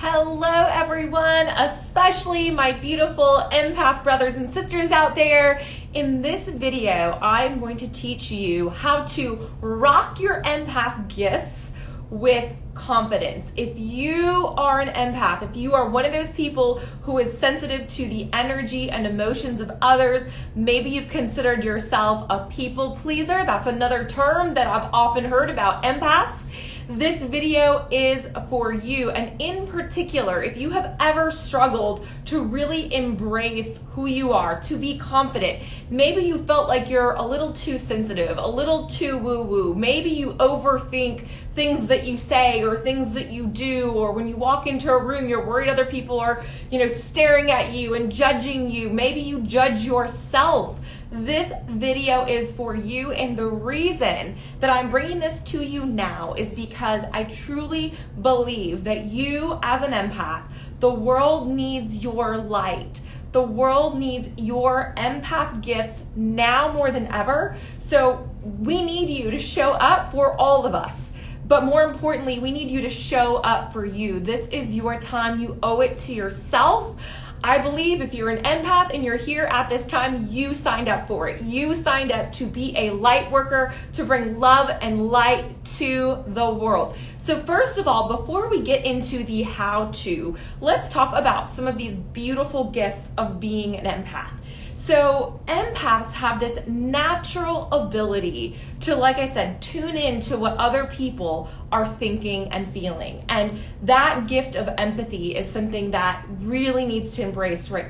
Hello everyone, especially my beautiful empath brothers and sisters out there. In this video, I'm going to teach you how to rock your empath gifts with confidence. If you are an empath, if you are one of those people who is sensitive to the energy and emotions of others, maybe you've considered yourself a people pleaser. That's another term that I've often heard about empaths. This video is for you, and in particular, if you have ever struggled to really embrace who you are, to be confident, maybe you felt like you're a little too sensitive, a little too woo-woo, maybe you overthink things that you say or things that you do, or when you walk into a room, you're worried other people are, staring at you and judging you. Maybe you judge yourself. This video is for you, and the reason that I'm bringing this to you now is because I truly believe that you as an empath, the world needs your light. The world needs your empath gifts now more than ever. So we need you to show up for all of us. But more importantly, we need you to show up for you. This is your time. You owe it to yourself. I believe if you're an empath and you're here at this time, you signed up for it. You signed up to be a light worker, to bring love and light to the world. So first of all, before we get into the how-to, let's talk about some of these beautiful gifts of being an empath. So empaths have this natural ability to, like I said, tune in to what other people are thinking and feeling. And that gift of empathy is something that really needs to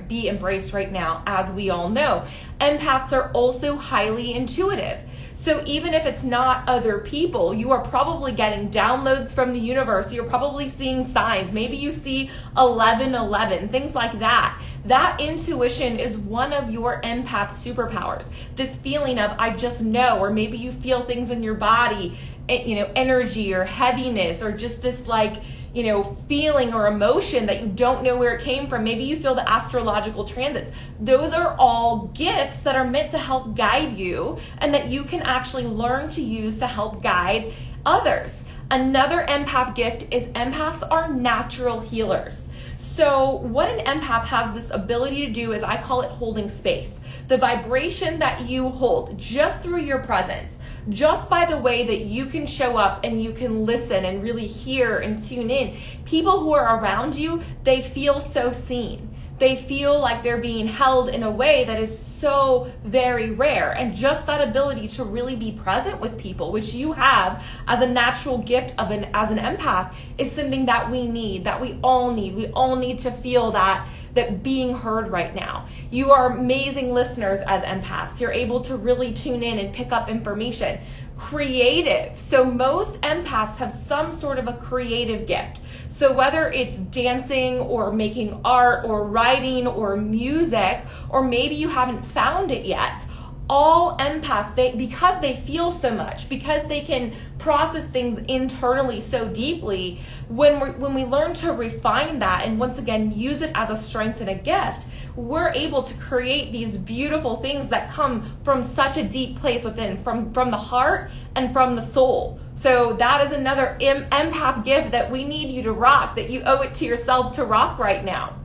be embraced right now, as we all know. Empaths are also highly intuitive. So even if it's not other people, you are probably getting downloads from the universe. You're probably seeing signs. Maybe you see 1111, things like that. That intuition is one of your empath superpowers. This feeling of, I just know, or maybe you feel things in your body, energy or heaviness, or just this feeling or emotion that you don't know where it came from. Maybe you feel the astrological transits. Those are all gifts that are meant to help guide you and that you can actually learn to use to help guide others. Another empath gift is empaths are natural healers. So what an empath has this ability to do is, I call it holding space. The vibration that you hold just through your presence, just by the way that you can show up and you can listen and really hear and tune in. People who are around you, they feel so seen. They feel like they're being held in a way that is so very rare. And just that ability to really be present with people, which you have as a natural gift as an empath, is something that we need, that we all need. We all need to feel that being heard right now. You are amazing listeners as empaths. You're able to really tune in and pick up information. Creative. So most empaths have some sort of a creative gift. So whether it's dancing or making art or writing or music, or maybe you haven't found it yet, all empaths, because they feel so much, because they can process things internally so deeply, when we learn to refine that and once again use it as a strength and a gift, we're able to create these beautiful things that come from such a deep place within, from the heart and from the soul. So that is another empath gift that we need you to rock, that you owe it to yourself to rock right now.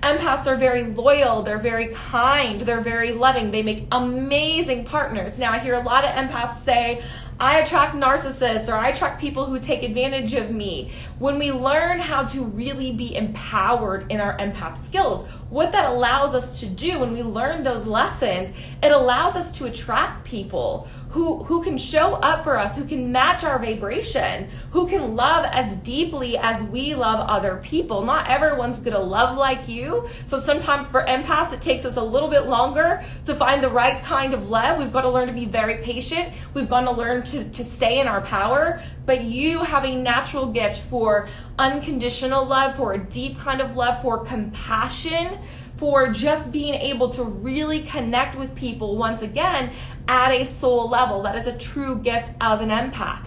Empaths are very loyal, they're very kind, they're very loving, they make amazing partners. Now I hear a lot of empaths say, I attract narcissists, or I attract people who take advantage of me. When we learn how to really be empowered in our empath skills, what that allows us to do when we learn those lessons, it allows us to attract people who can show up for us, who can match our vibration, who can love as deeply as we love other people. Not everyone's gonna love like you. So sometimes for empaths, it takes us a little bit longer to find the right kind of love. We've got to learn to be very patient. We've got to learn to stay in our power. But you have a natural gift for unconditional love, for a deep kind of love, for compassion, for just being able to really connect with people once again at a soul level. That is a true gift of an empath.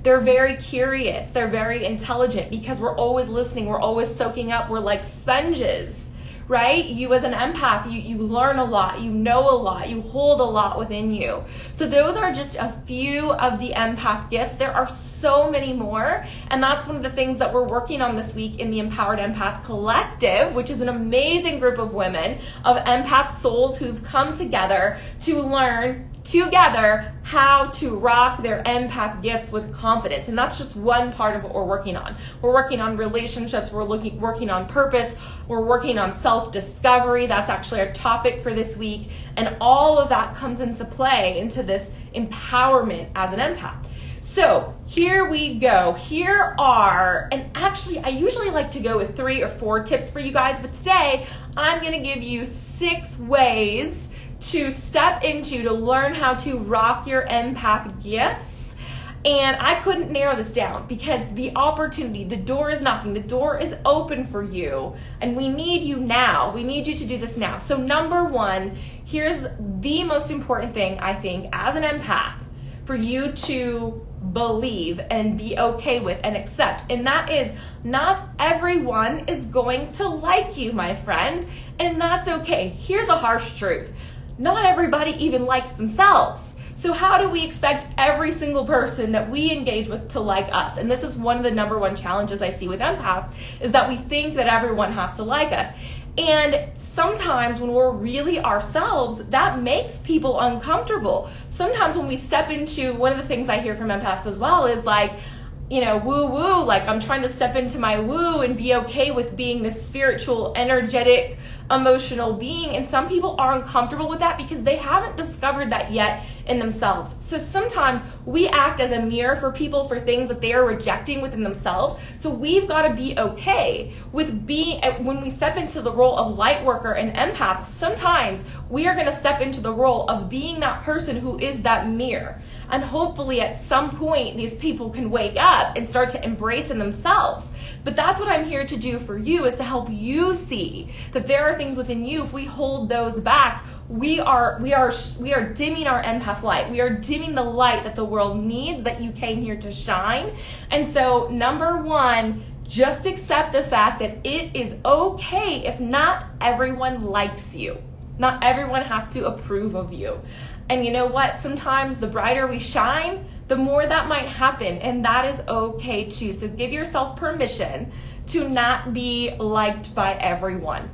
They're very curious, they're very intelligent, because we're always listening, we're always soaking up, we're like sponges, right? You as an empath, you learn a lot, you know a lot, you hold a lot within you. So those are just a few of the empath gifts. There are so many more, and that's one of the things that we're working on this week in the Empowered Empath Collective, which is an amazing group of women, of empath souls who've come together to learn together how to rock their empath gifts with confidence. And that's just one part of what we're working on. We're working on relationships, we're working on purpose, we're working on self-discovery. That's actually our topic for this week. And all of that comes into play into this empowerment as an empath. So here we go. Here are, and actually I usually like to go with 3 or 4 tips for you guys, but today I'm going to give you 6 ways to step into to learn how to rock your empath gifts. And I couldn't narrow this down because the opportunity, the door is knocking, the door is open for you, and we need you now. We need you to do this now. So number 1, here's the most important thing, I think, as an empath, for you to believe and be okay with and accept. And that is, not everyone is going to like you, my friend, and that's okay. Here's a harsh truth. Not everybody even likes themselves. So how do we expect every single person that we engage with to like us? And this is one of the number 1 challenges I see with empaths, is that we think that everyone has to like us. And sometimes when we're really ourselves, that makes people uncomfortable. Sometimes when we step into, one of the things I hear from empaths as well is like, woo woo, like I'm trying to step into my woo and be okay with being this spiritual, energetic, emotional being. And some people are uncomfortable with that because they haven't discovered that yet in themselves. So sometimes we act as a mirror for people for things that they are rejecting within themselves. So we've got to be okay with being, when we step into the role of light worker and empath, sometimes we are going to step into the role of being that person who is that mirror. And hopefully at some point, these people can wake up and start to embrace in themselves. But that's what I'm here to do for you, is to help you see that there are things within you, if we hold those back, we are dimming our empath light. We are dimming the light that the world needs, that you came here to shine. And so number 1, just accept the fact that it is okay if not everyone likes you. Not everyone has to approve of you. And you know what? Sometimes the brighter we shine, the more that might happen, and that is okay too. So give yourself permission to not be liked by everyone.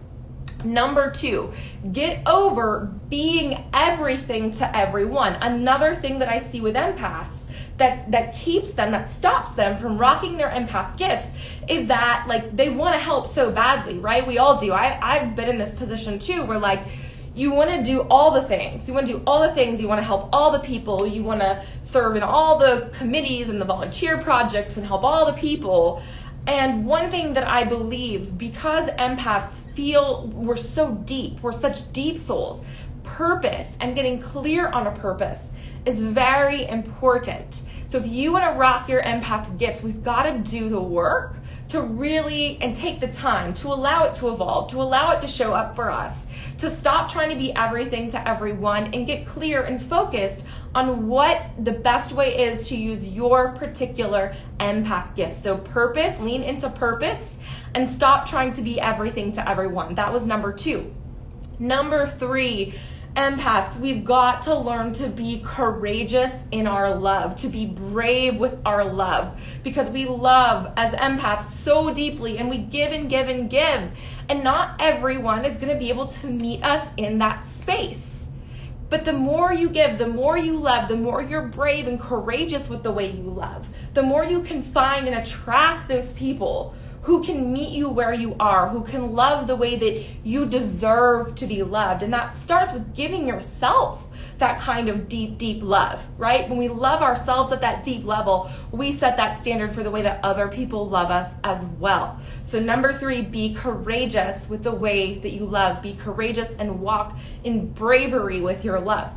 Number 2, get over being everything to everyone. Another thing that I see with empaths that keeps them, that stops them from rocking their empath gifts, is that like they want to help so badly, right? We all do. I've been in this position too, where like, you want to do all the things. You want to do all the things. You want to help all the people. You want to serve in all the committees and the volunteer projects and help all the people. And one thing that I believe, because empaths feel we're so deep, we're such deep souls, purpose and getting clear on a purpose is very important. So if you want to rock your empath gifts, we've got to do the work to really, and take the time to allow it to evolve, to allow it to show up for us, to stop trying to be everything to everyone and get clear and focused on what the best way is to use your particular empath gift. So purpose, lean into purpose, and stop trying to be everything to everyone. That was number 2. Number 3, empaths, we've got to learn to be courageous in our love, to be brave with our love, because we love as empaths so deeply, and we give and give and give, and not everyone is going to be able to meet us in that space. But the more you give, the more you love, the more you're brave and courageous with the way you love, the more you can find and attract those people who can meet you where you are, who can love the way that you deserve to be loved. And that starts with giving yourself that kind of deep, deep love, right? When we love ourselves at that deep level, we set that standard for the way that other people love us as well. So number 3, be courageous with the way that you love. Be courageous and walk in bravery with your love.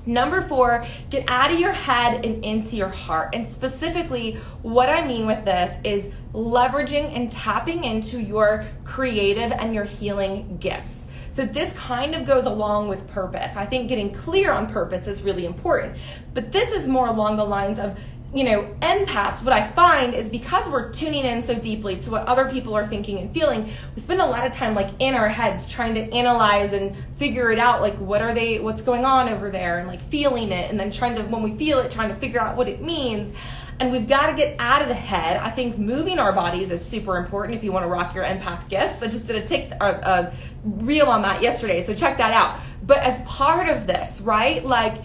Number 4, get out of your head and into your heart. And specifically, what I mean with this is leveraging and tapping into your creative and your healing gifts. So this kind of goes along with purpose. I think getting clear on purpose is really important. But this is more along the lines of empaths, what I find is because we're tuning in so deeply to what other people are thinking and feeling, we spend a lot of time like in our heads trying to analyze and figure it out, like what's going on over there, and like feeling it, and then when we feel it, trying to figure out what it means. And we've got to get out of the head. I think moving our bodies is super important if you want to rock your empath gifts. I just did a reel on that yesterday, so check that out. But as part of this, right, like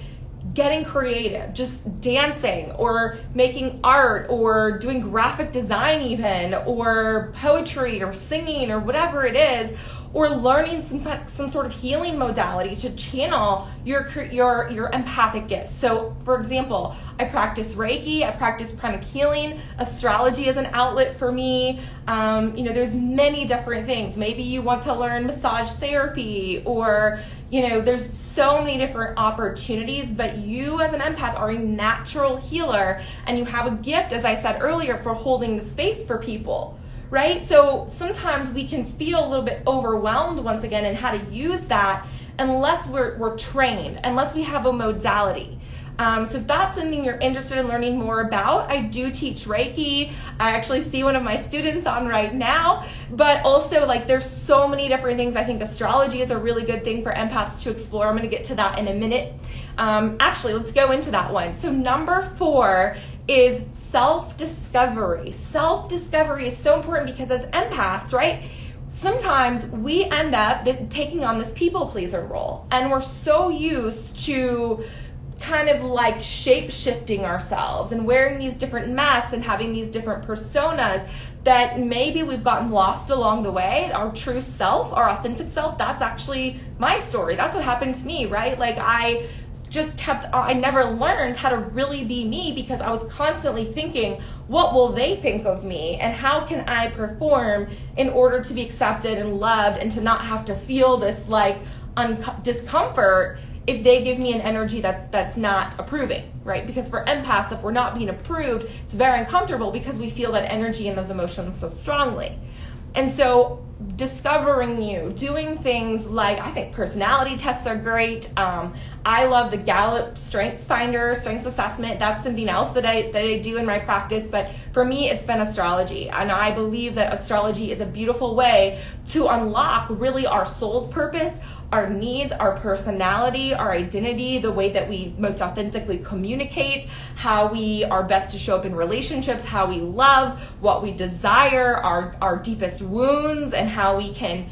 getting creative, just dancing or making art or doing graphic design even, or poetry or singing or whatever it is, or learning some sort of healing modality to channel your empathic gifts. So for example, I practice Reiki, I practice pranic healing, astrology is an outlet for me. There's many different things. Maybe you want to learn massage therapy, or there's so many different opportunities, but you as an empath are a natural healer, and you have a gift, as I said earlier, for holding the space for people. Right? So sometimes we can feel a little bit overwhelmed once again in how to use that unless we're trained, unless we have a modality. So if that's something you're interested in learning more about, I do teach Reiki. I actually see one of my students on right now, but also like there's so many different things. I think astrology is a really good thing for empaths to explore. I'm going to get to that in a minute. Actually, let's go into that one. So number 4 is self-discovery. Self-discovery is so important because as empaths, right, sometimes we end up taking on this people pleaser role, and we're so used to kind of like shape-shifting ourselves and wearing these different masks and having these different personas that maybe we've gotten lost along the way. Our true self, our authentic self, that's actually my story. That's what happened to me, right? Like I never learned how to really be me because I was constantly thinking, what will they think of me? And how can I perform in order to be accepted and loved and to not have to feel this like discomfort if they give me an energy that's not approving, right? Because for empaths, if we're not being approved, it's very uncomfortable because we feel that energy and those emotions so strongly. And so discovering you, doing things like, I think personality tests are great. I love the Gallup Strengths Finder, Strengths Assessment. That's something else that I do in my practice. But for me, it's been astrology. And I believe that astrology is a beautiful way to unlock really our soul's purpose, our needs, our personality, our identity, the way that we most authentically communicate, how we are best to show up in relationships, how we love, what we desire, our deepest wounds, and how we can,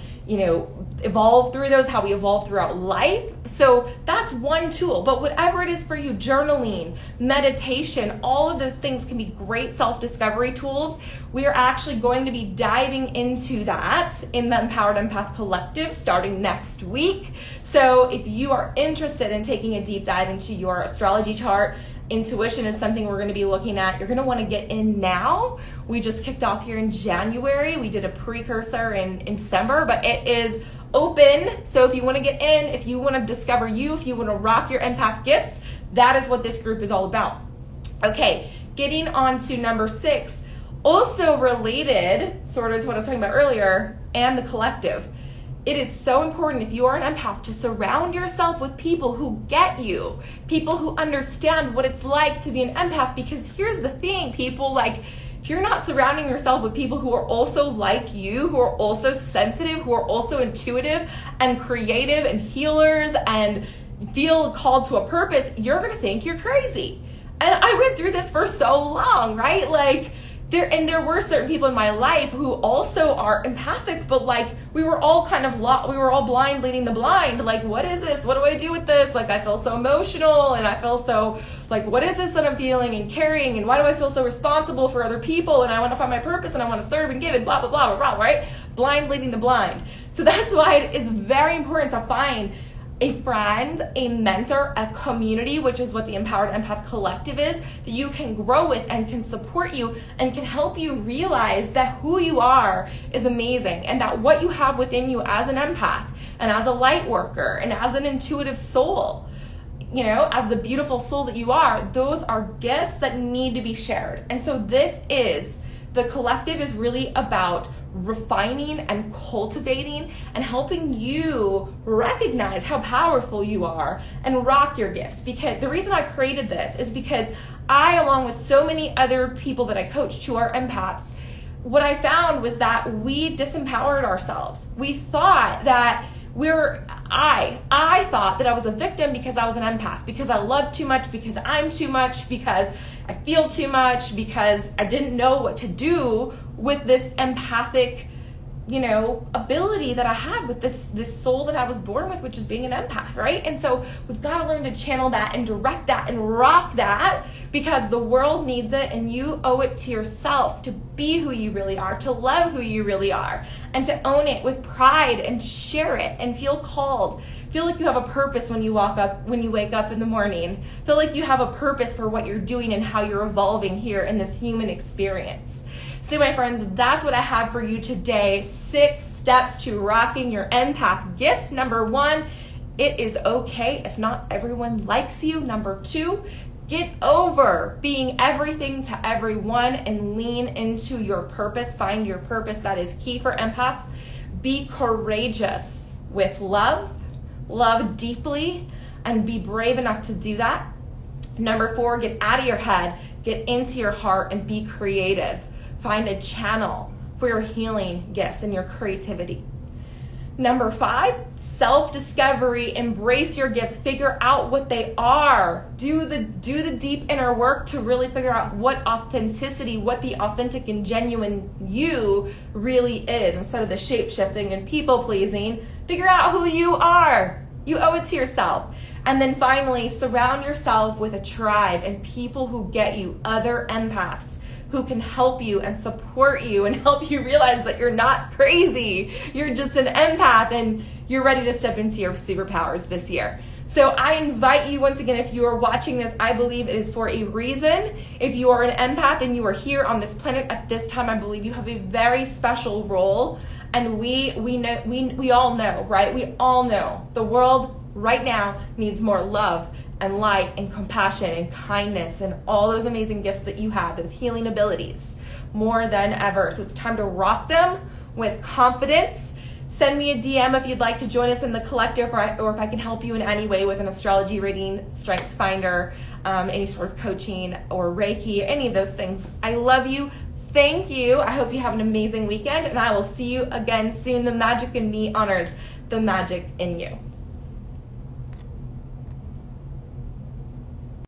evolve through those, how we evolve throughout life. So that's one tool. But whatever it is for you, journaling, meditation, all of those things can be great self-discovery tools. We are actually going to be diving into that in the Empowered Empath Collective starting next week. So if you are interested in taking a deep dive into your astrology chart, intuition is something we're going to be looking at. You're going to want to get in now. We just kicked off here in January. We did a precursor in December, but it is open. So if you want to get in, if you want to discover you, if you want to rock your empath gifts, that is what this group is all about. Okay, getting on to number 6, also related sort of to what I was talking about earlier, and the collective. It is so important if you are an empath to surround yourself with people who get you, people who understand what it's like to be an empath, because here's the thing, people, like, if you're not surrounding yourself with people who are also like you, who are also sensitive, who are also intuitive and creative and healers and feel called to a purpose, you're going to think you're crazy. And I went through this for so long, right? Like, there were certain people in my life who also are empathic, but like we were all kind of we were all blind leading the blind. Like, what is this? What do I do with this? Like, I feel so emotional, and I feel so like, what is this that I'm feeling and carrying, and why do I feel so responsible for other people, and I want to find my purpose, and I want to serve and give, and blah blah blah blah blah, right? Blind leading the blind. So that's why it is very important to find a friend, a mentor, a community, which is what the Empowered Empath Collective is, that you can grow with and can support you and can help you realize that who you are is amazing, and that what you have within you as an empath and as a light worker and as an intuitive soul, as the beautiful soul that you are, those are gifts that need to be shared. And so the collective is really about refining and cultivating and helping you recognize how powerful you are and rock your gifts. Because the reason I created this is because I, along with so many other people that I coached who are empaths, what I found was that we disempowered ourselves. We thought that I thought that I was a victim because I was an empath, because I love too much, because I'm too much, because I feel too much, because I didn't know what to do with this empathic, ability that I had with this soul that I was born with, which is being an empath, right? And so we've got to learn to channel that and direct that and rock that, because the world needs it, and you owe it to yourself to be who you really are, to love who you really are, and to own it with pride and share it and feel called. Feel like you have a purpose when you wake up in the morning. Feel like you have a purpose for what you're doing and how you're evolving here in this human experience. So my friends, that's what I have for you today. 6 steps to rocking your empath gifts. Number 1, it is okay if not everyone likes you. Number 2, get over being everything to everyone and lean into your purpose. Find your purpose. That is key for empaths. Be courageous with love deeply, and be brave enough to do that. Number 4, get out of your head, get into your heart, and be creative. Find a channel for your healing gifts and your creativity. Number 5, self-discovery. Embrace your gifts. Figure out what they are. Do the deep inner work to really figure out what authenticity, what the authentic and genuine you really is, instead of the shape-shifting and people-pleasing. Figure out who you are. You owe it to yourself. And then finally, surround yourself with a tribe and people who get you, other empaths, who can help you and support you and help you realize that you're not crazy. You're just an empath and you're ready to step into your superpowers this year. So I invite you, once again, if you are watching this, I believe it is for a reason. If you are an empath and you are here on this planet at this time, I believe you have a very special role. And we all know, right? We all know the world right now needs more love and light and compassion and kindness and all those amazing gifts that you have, those healing abilities, more than ever. So it's time to rock them with confidence. Send me a DM if you'd like to join us in the collective, or if I can help you in any way with an astrology reading, strengths finder, any sort of coaching or Reiki, any of those things. I love you. Thank you. I hope you have an amazing weekend, and I will see you again soon. The magic in me honors the magic in you.